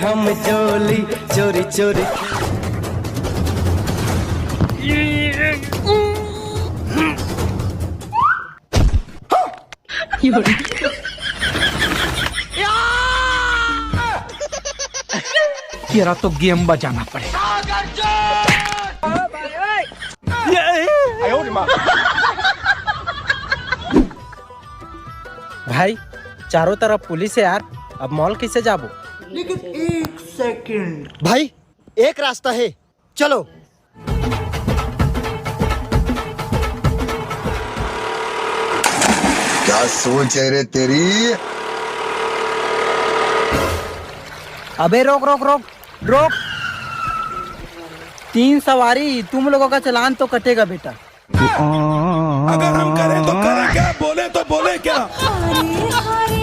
हम चोली चोरी चोरी। तेरा तो गेम बजाना पड़ेगा। भाई चारों तरफ पुलिस है यार, अब मॉल कैसे जाबो? लेकिन एक सेकंड भाई एक रास्ता है, चलो। क्या सोच है रे तेरी? अबे रोक रोक रोक रोक, 3 सवारी, तुम लोगों का चालान तो कटेगा बेटा। अगर हम करें तो करें क्या, बोले तो बोले क्या? हरे हरे